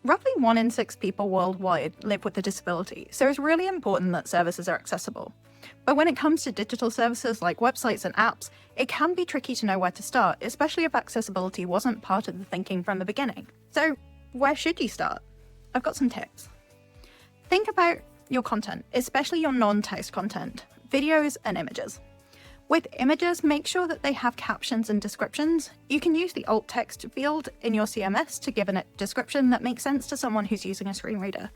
Roughly 1 in 6 people worldwide live with a disability, so it's really important that services are accessible. But when it comes to digital services like websites and apps, it can be tricky to know where to start, especially if accessibility wasn't part of the thinking from the beginning. So, where should you start? I've got some tips. Think about your content, especially your non-text content, videos and images. With images, make sure that they have captions and descriptions. You can use the alt text field in your CMS to give a description that makes sense to someone who's using a screen reader.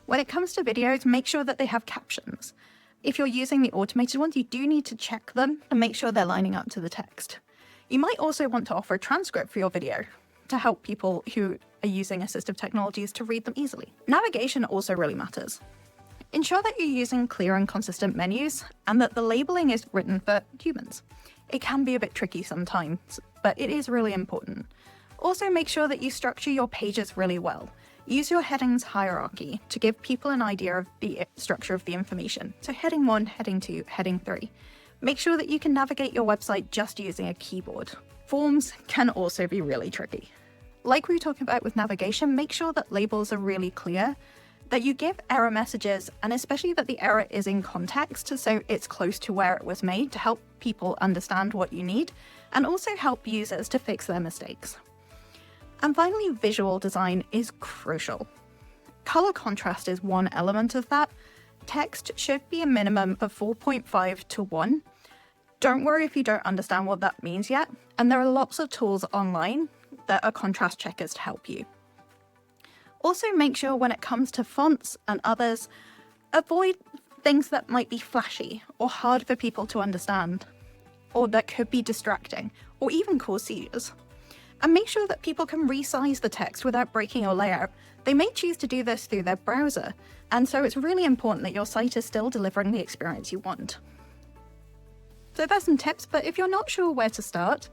When it comes to videos, make sure that they have captions. If you're using the automated ones, you do need to check them and make sure they're lining up to the text. You might also want to offer a transcript for your video to help people who are using assistive technologies to read them easily. Navigation also really matters. Ensure that you're using clear and consistent menus and that the labeling is written for humans. It can be a bit tricky sometimes, but it is really important. Also, make sure that you structure your pages really well. Use your headings hierarchy to give people an idea of the structure of the information. So heading 1, heading 2, heading 3. Make sure that you can navigate your website just using a keyboard. Forms can also be really tricky. Like we were talking about with navigation, make sure that labels are really clear, that you give error messages, and especially that the error is in context, so it's close to where it was made to help people understand what you need, and also help users to fix their mistakes. And finally, visual design is crucial. Color contrast is one element of that. Text should be a minimum of 4.5 to 1. Don't worry if you don't understand what that means yet, and there are lots of tools online that are contrast checkers to help you. Also, make sure when it comes to fonts and others, avoid things that might be flashy or hard for people to understand, or that could be distracting, or even cause seizures. And make sure that people can resize the text without breaking your layout. They may choose to do this through their browser, and so it's really important that your site is still delivering the experience you want. So there's some tips, but if you're not sure where to start,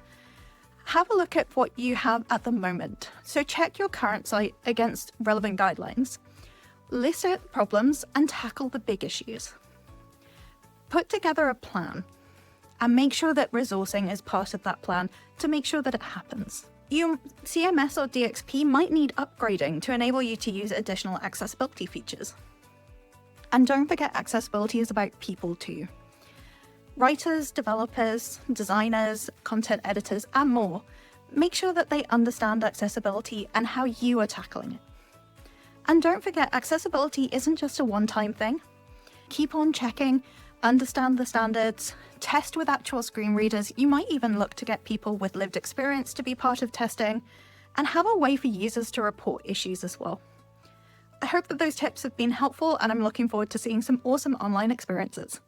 have a look at what you have at the moment. So check your current site against relevant guidelines. List out the problems and tackle the big issues. Put together a plan and make sure that resourcing is part of that plan to make sure that it happens. Your CMS or DXP might need upgrading to enable you to use additional accessibility features. And don't forget, accessibility is about people too. Writers, developers, designers, content editors, and more, make sure that they understand accessibility and how you are tackling it. And don't forget, accessibility isn't just a one-time thing. Keep on checking, understand the standards, test with actual screen readers. You might even look to get people with lived experience to be part of testing, and have a way for users to report issues as well. I hope that those tips have been helpful, and I'm looking forward to seeing some awesome online experiences.